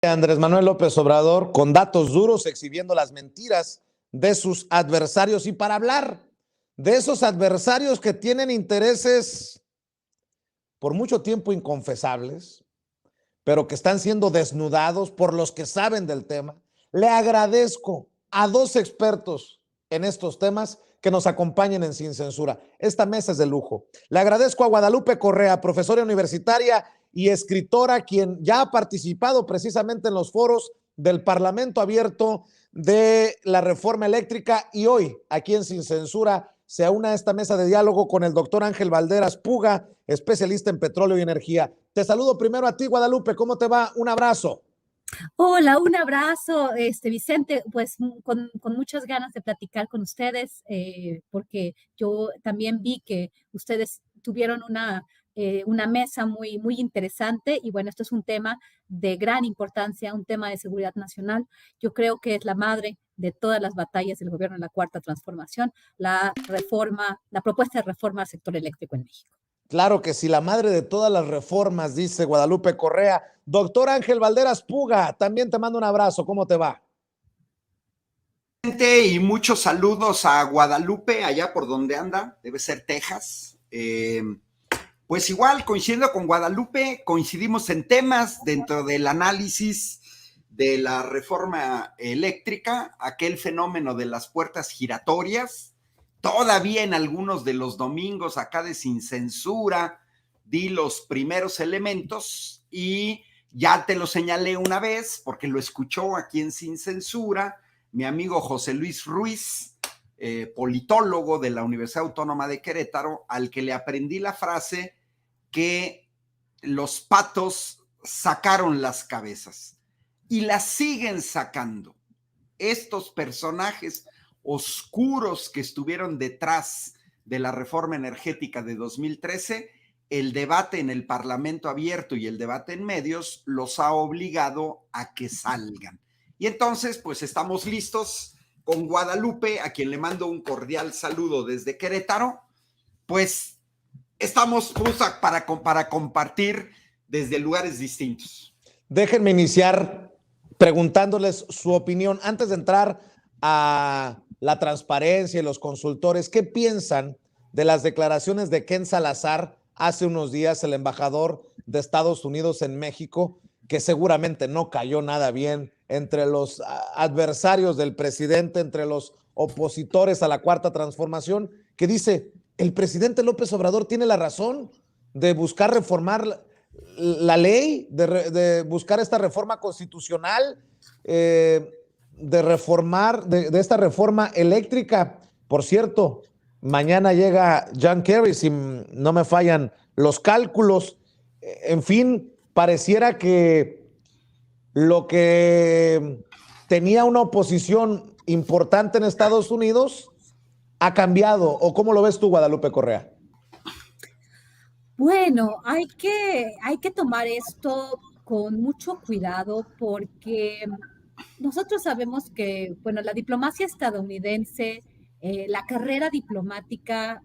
Andrés Manuel López Obrador con datos duros exhibiendo las mentiras de sus adversarios y para hablar de esos adversarios que tienen intereses por mucho tiempo inconfesables, pero que están siendo desnudados por los que saben del tema, le agradezco a dos expertos en estos temas que nos acompañen en Sin Censura. Esta mesa es de lujo. Le agradezco a Guadalupe Correa, profesora universitaria y escritora, quien ya ha participado precisamente en los foros del Parlamento Abierto de la reforma eléctrica y hoy, aquí en Sin Censura, se aúna a esta mesa de diálogo con el doctor Ángel Valderas Puga, especialista en petróleo y energía. Te saludo primero a ti, Guadalupe. ¿Cómo te va? Un abrazo. Hola, un abrazo, Vicente, pues con muchas ganas de platicar con ustedes, porque yo también vi que ustedes tuvieron una mesa muy interesante y bueno, esto es un tema de gran importancia, un tema de seguridad nacional. Yo creo que es la madre de todas las batallas del gobierno en la Cuarta Transformación, la propuesta de reforma al sector eléctrico en México. Claro que sí, la madre de todas las reformas, dice Guadalupe Correa. Doctor Ángel Valderas Puga, también te mando un abrazo. ¿Cómo te va? Y muchos saludos a Guadalupe, allá por donde anda, debe ser Texas. Pues igual, coincidiendo con Guadalupe, coincidimos en temas dentro del análisis de la reforma eléctrica, aquel fenómeno de las puertas giratorias. Todavía en algunos de los domingos acá de Sin Censura di los primeros elementos y ya te lo señalé una vez porque lo escuchó aquí en Sin Censura mi amigo José Luis Ruiz, politólogo de la Universidad Autónoma de Querétaro, al que le aprendí la frase que los patos sacaron las cabezas y las siguen sacando. Estos personajes oscuros que estuvieron detrás de la reforma energética de 2013, el debate en el Parlamento Abierto y el debate en medios los ha obligado a que salgan. Y entonces, pues estamos listos con Guadalupe, a quien le mando un cordial saludo desde Querétaro. Pues estamos para compartir desde lugares distintos. Déjenme iniciar preguntándoles su opinión antes de entrar a la transparencia y los consultores. ¿Qué piensan de las declaraciones de Ken Salazar hace unos días, el embajador de Estados Unidos en México, que seguramente no cayó nada bien entre los adversarios del presidente, entre los opositores a la Cuarta Transformación, que dice, el presidente López Obrador tiene la razón de buscar reformar la ley, de buscar esta reforma constitucional, de reformar, de esta reforma eléctrica. Por cierto, mañana llega John Kerry, si no me fallan los cálculos. En fin, pareciera que lo que tenía una oposición importante en Estados Unidos ha cambiado. ¿O cómo lo ves tú, Guadalupe Correa? Bueno, hay que tomar esto con mucho cuidado porque nosotros sabemos que, bueno, la diplomacia estadounidense, la carrera diplomática,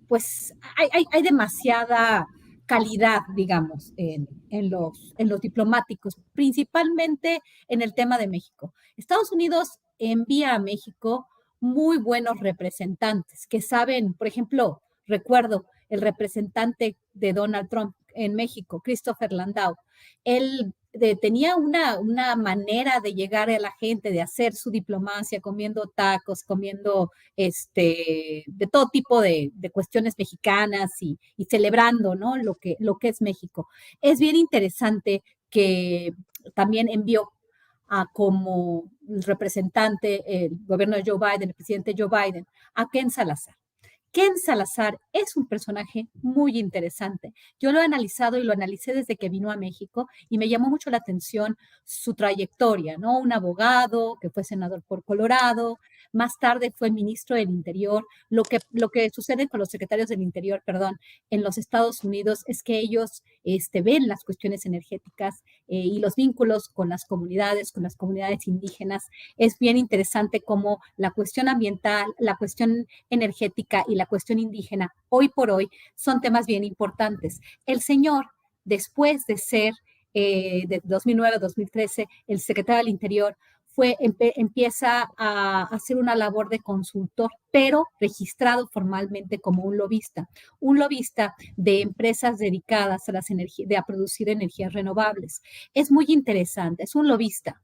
pues hay demasiada calidad, digamos, en los diplomáticos, principalmente en el tema de México. Estados Unidos envía a México muy buenos representantes que saben, por ejemplo, recuerdo el representante de Donald Trump en México, Christopher Landau. Él tenía una manera de llegar a la gente, de hacer su diplomacia, comiendo tacos, comiendo de todo tipo de cuestiones mexicanas y celebrando, ¿no? lo que es México. Es bien interesante que también envió como representante el gobierno de Joe Biden, el presidente Joe Biden, a Ken Salazar. Ken Salazar es un personaje muy interesante. Yo lo he analizado y lo analicé desde que vino a México y me llamó mucho la atención su trayectoria, ¿no? Un abogado que fue senador por Colorado, más tarde fue ministro del Interior. Lo que sucede con los secretarios del Interior, perdón, en los Estados Unidos es que ellos ven las cuestiones energéticas y los vínculos con las comunidades indígenas. Es bien interesante cómo la cuestión ambiental, la cuestión energética y la cuestión indígena, hoy por hoy, son temas bien importantes. El señor, después de ser de 2009 a 2013, el secretario del Interior empieza a hacer una labor de consultor, pero registrado formalmente como un lobista de empresas dedicadas a producir energías renovables. Es muy interesante, es un lobista.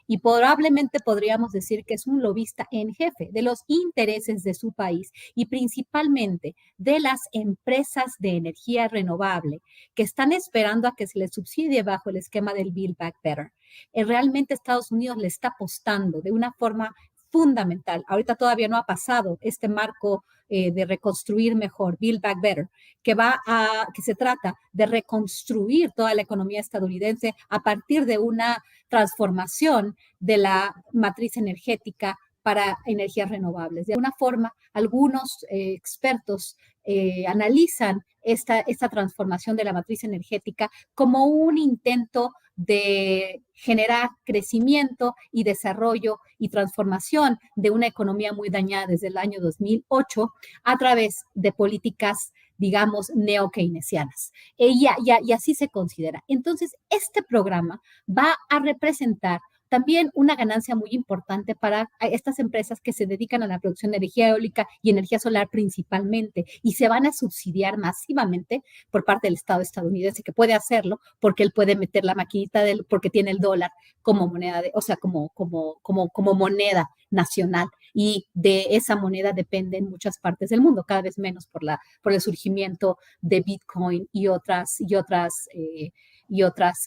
Y probablemente podríamos decir que es un lobista en jefe de los intereses de su país y principalmente de las empresas de energía renovable que están esperando a que se les subsidie bajo el esquema del Build Back Better. Realmente Estados Unidos le está apostando de una forma fundamental. Ahorita todavía no ha pasado este marco de reconstruir mejor, Build Back Better, que se trata de reconstruir toda la economía estadounidense a partir de una transformación de la matriz energética para energías renovables. De alguna forma, algunos expertos analizan esta transformación de la matriz energética como un intento de generar crecimiento y desarrollo y transformación de una economía muy dañada desde el año 2008 a través de políticas, digamos, neo-keynesianas. Y así se considera. Entonces, este programa va a representar también una ganancia muy importante para estas empresas que se dedican a la producción de energía eólica y energía solar principalmente, y se van a subsidiar masivamente por parte del Estado estadounidense, que puede hacerlo porque él puede meter la maquinita porque tiene el dólar como moneda, como moneda nacional, y de esa moneda dependen muchas partes del mundo, cada vez menos por el surgimiento de Bitcoin y otras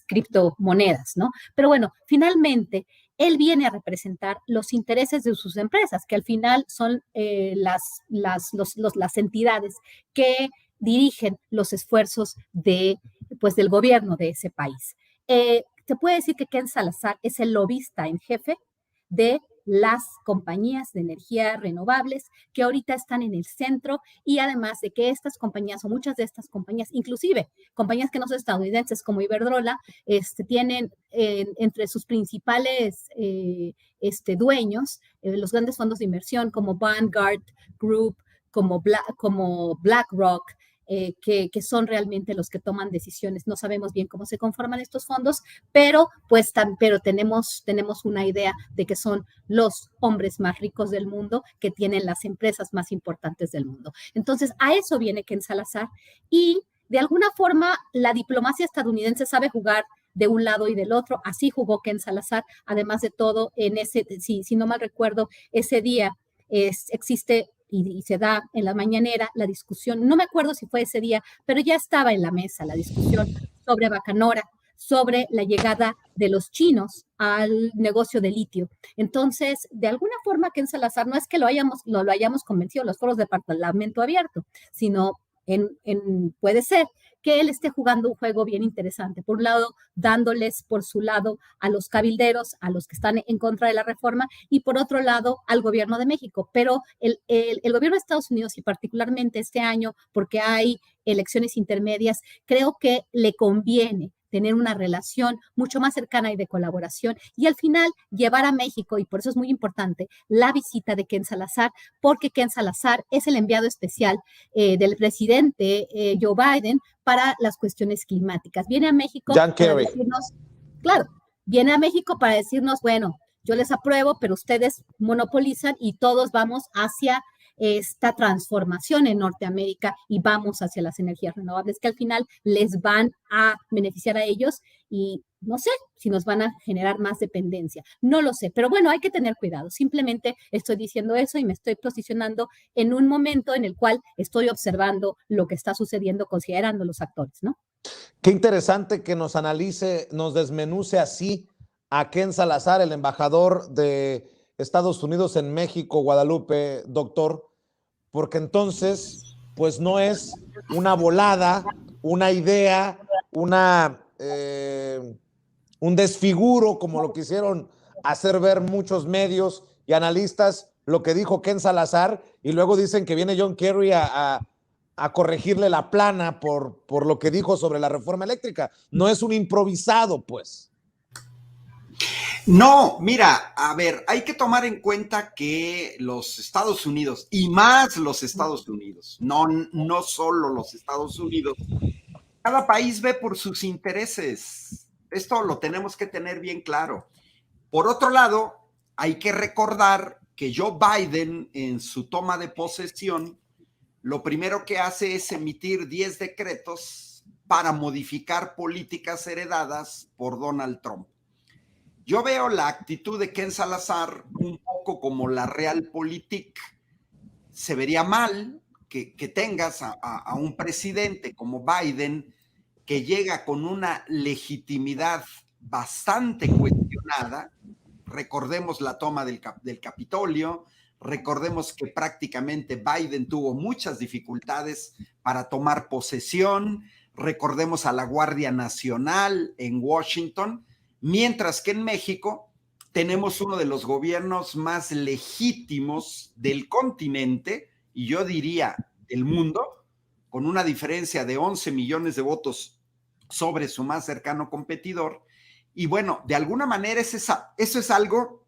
criptomonedas, ¿no? Pero bueno, finalmente, él viene a representar los intereses de sus empresas, que al final son las entidades que dirigen los esfuerzos del gobierno de ese país. Se puede decir que Ken Salazar es el lobista en jefe de las compañías de energía renovables que ahorita están en el centro, y además de que estas compañías o muchas de estas compañías, inclusive compañías que no son estadounidenses como Iberdrola, tienen entre sus principales dueños los grandes fondos de inversión como Vanguard Group, como BlackRock, que son realmente los que toman decisiones. No sabemos bien cómo se conforman estos fondos, pero tenemos una idea de que son los hombres más ricos del mundo, que tienen las empresas más importantes del mundo. Entonces, a eso viene Ken Salazar, y de alguna forma la diplomacia estadounidense sabe jugar de un lado y del otro. Así jugó Ken Salazar. Además de todo, si no mal recuerdo, ese día existe y se da en la mañanera la discusión, no me acuerdo si fue ese día, pero ya estaba en la mesa la discusión sobre Bacanora, sobre la llegada de los chinos al negocio de litio. Entonces, de alguna forma, Ken Salazar no es que lo hayamos convencido en los foros de Parlamento Abierto, sino puede ser que él esté jugando un juego bien interesante. Por un lado, dándoles por su lado a los cabilderos, a los que están en contra de la reforma, y por otro lado, al gobierno de México. Pero el gobierno de Estados Unidos, y particularmente este año, porque hay elecciones intermedias, creo que le conviene tener una relación mucho más cercana y de colaboración, y al final llevar a México, y por eso es muy importante la visita de Ken Salazar, porque Ken Salazar es el enviado especial del presidente Joe Biden para las cuestiones climáticas. Viene a México John para Kerry. decirnos, claro, viene a México para decirnos, bueno, yo les apruebo, pero ustedes monopolizan y todos vamos hacia esta transformación en Norteamérica y vamos hacia las energías renovables que al final les van a beneficiar a ellos, y no sé si nos van a generar más dependencia, no lo sé, pero bueno, hay que tener cuidado. Simplemente estoy diciendo eso y me estoy posicionando en un momento en el cual estoy observando lo que está sucediendo, considerando los actores, ¿no? Qué interesante que nos analice, nos desmenuce así a Ken Salazar, el embajador de Estados Unidos en México, Guadalupe, doctor, porque entonces, pues no es una volada, una idea, un desfiguro, como lo quisieron hacer ver muchos medios y analistas, lo que dijo Ken Salazar, y luego dicen que viene John Kerry a corregirle la plana por lo que dijo sobre la reforma eléctrica. No es un improvisado, pues. No, mira, a ver, hay que tomar en cuenta que los Estados Unidos, y más los Estados Unidos, no solo los Estados Unidos, cada país ve por sus intereses. Esto lo tenemos que tener bien claro. Por otro lado, hay que recordar que Joe Biden, en su toma de posesión, lo primero que hace es emitir 10 decretos para modificar políticas heredadas por Donald Trump. Yo veo la actitud de Ken Salazar un poco como la realpolitik. Se vería mal que tengas a un presidente como Biden que llega con una legitimidad bastante cuestionada. Recordemos la toma del Capitolio, recordemos que prácticamente Biden tuvo muchas dificultades para tomar posesión, recordemos a la Guardia Nacional en Washington, mientras que en México tenemos uno de los gobiernos más legítimos del continente, y yo diría del mundo, con una diferencia de 11 millones de votos sobre su más cercano competidor. Y bueno, de alguna manera eso es algo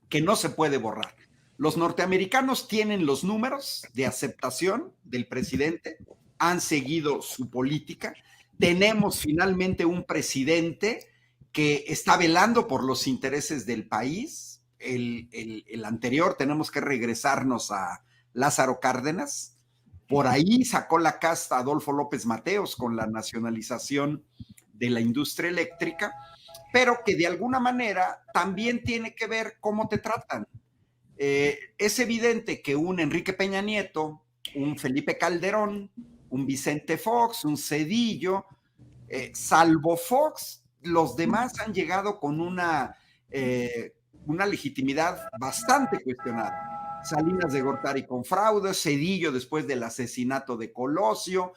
que no se puede borrar. Los norteamericanos tienen los números de aceptación del presidente, han seguido su política. Tenemos finalmente un presidente que está velando por los intereses del país. El anterior, tenemos que regresarnos a Lázaro Cárdenas. Por ahí sacó la casta Adolfo López Mateos con la nacionalización de la industria eléctrica, pero que de alguna manera también tiene que ver cómo te tratan. Es evidente que un Enrique Peña Nieto, un Felipe Calderón, un Vicente Fox, un Zedillo, salvo Fox, los demás han llegado con una legitimidad bastante cuestionada. Salinas de Gortari con fraude, Zedillo después del asesinato de Colosio,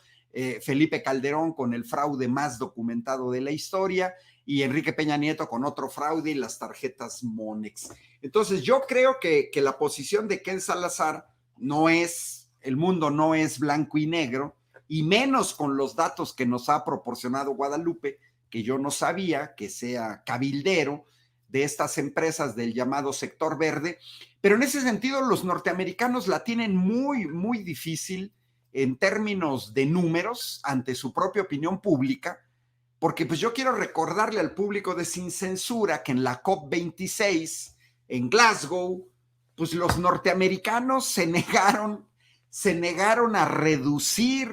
Felipe Calderón con el fraude más documentado de la historia, y Enrique Peña Nieto con otro fraude y las tarjetas Monex. Entonces yo creo que la posición de Ken Salazar el mundo no es blanco y negro, y menos con los datos que nos ha proporcionado Guadalupe, que yo no sabía que sea cabildero de estas empresas del llamado sector verde, pero en ese sentido los norteamericanos la tienen muy, muy difícil en términos de números ante su propia opinión pública, porque pues yo quiero recordarle al público de Sin Censura que en la COP26 en Glasgow, pues los norteamericanos se negaron a reducir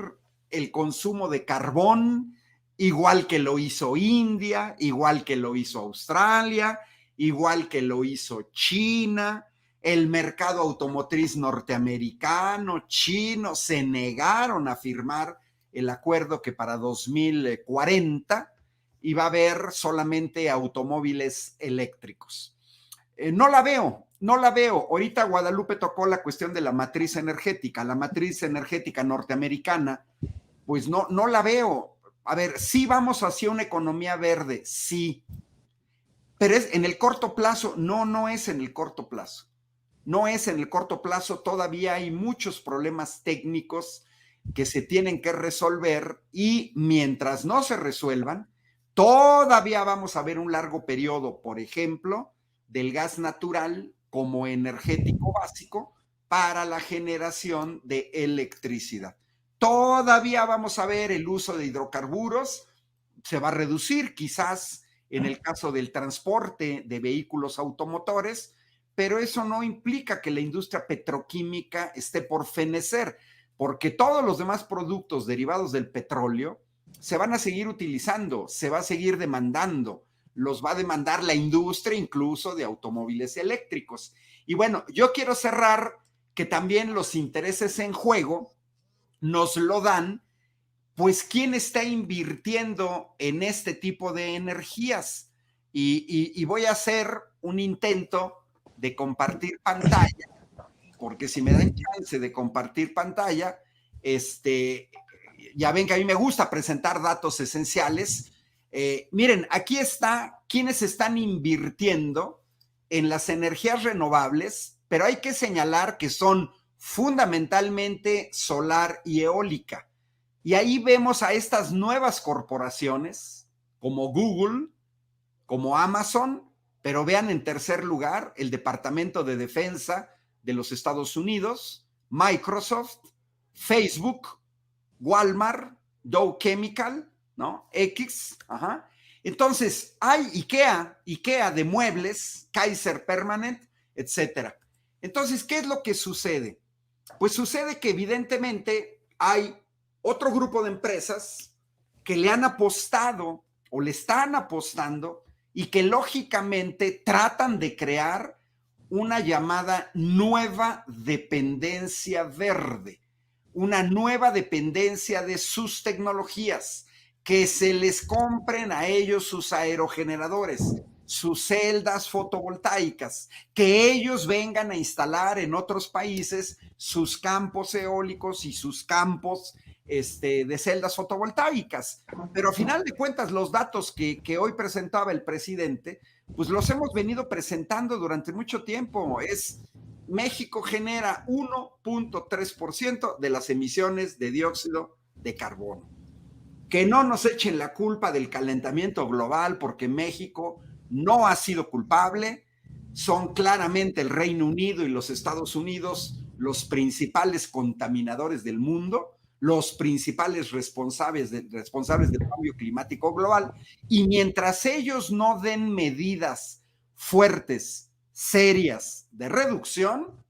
el consumo de carbón, igual que lo hizo India, igual que lo hizo Australia, igual que lo hizo China. El mercado automotriz norteamericano, chino, se negaron a firmar el acuerdo que para 2040 iba a haber solamente automóviles eléctricos. No la veo. Ahorita Guadalupe tocó la cuestión de la matriz energética. La matriz energética norteamericana, pues no la veo. A ver, sí vamos hacia una economía verde, sí. Pero es en el corto plazo. No es en el corto plazo. No es en el corto plazo. Todavía hay muchos problemas técnicos que se tienen que resolver, y mientras no se resuelvan, todavía vamos a ver un largo periodo, por ejemplo, del gas natural como energético básico para la generación de electricidad. Todavía vamos a ver el uso de hidrocarburos, se va a reducir quizás en el caso del transporte de vehículos automotores, pero eso no implica que la industria petroquímica esté por fenecer, porque todos los demás productos derivados del petróleo se van a seguir utilizando, se va a seguir demandando, los va a demandar la industria incluso de automóviles eléctricos. Y bueno, yo quiero cerrar que también los intereses en juego nos lo dan, pues, ¿quién está invirtiendo en este tipo de energías? Y voy a hacer un intento de compartir pantalla, porque si me dan chance de compartir pantalla, ya ven que a mí me gusta presentar datos esenciales. Miren, aquí está quienes están invirtiendo en las energías renovables, pero hay que señalar que son fundamentalmente solar y eólica. Y ahí vemos a estas nuevas corporaciones como Google, como Amazon, pero vean en tercer lugar el Departamento de Defensa de los Estados Unidos, Microsoft, Facebook, Walmart, Dow Chemical, ¿no? X, Entonces, hay IKEA de muebles, Kaiser Permanent, etcétera. Entonces, ¿qué es lo que sucede? Pues sucede que evidentemente hay otro grupo de empresas que le han apostado o le están apostando y que lógicamente tratan de crear una llamada nueva dependencia verde, una nueva dependencia de sus tecnologías, que se les compren a ellos sus aerogeneradores, sus celdas fotovoltaicas, que ellos vengan a instalar en otros países sus campos eólicos y sus campos de celdas fotovoltaicas. Pero a final de cuentas, los datos que hoy presentaba el presidente, pues los hemos venido presentando durante mucho tiempo. México genera 1.3% de las emisiones de dióxido de carbono. Que no nos echen la culpa del calentamiento global, porque México no ha sido culpable. Son claramente el Reino Unido y los Estados Unidos los principales contaminadores del mundo, los principales responsables del cambio climático global, y mientras ellos no den medidas fuertes, serias de reducción,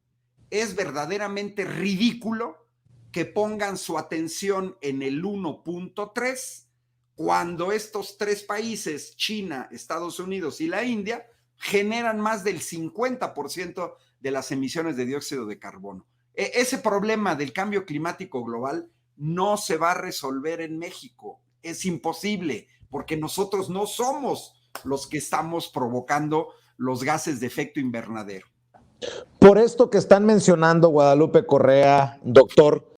es verdaderamente ridículo que pongan su atención en el 1.3 cuando estos tres países, China, Estados Unidos y la India, generan más del 50% de las emisiones de dióxido de carbono. Ese problema del cambio climático global no se va a resolver en México. Es imposible, porque nosotros no somos los que estamos provocando los gases de efecto invernadero. Por esto que están mencionando, Guadalupe Correa, doctor,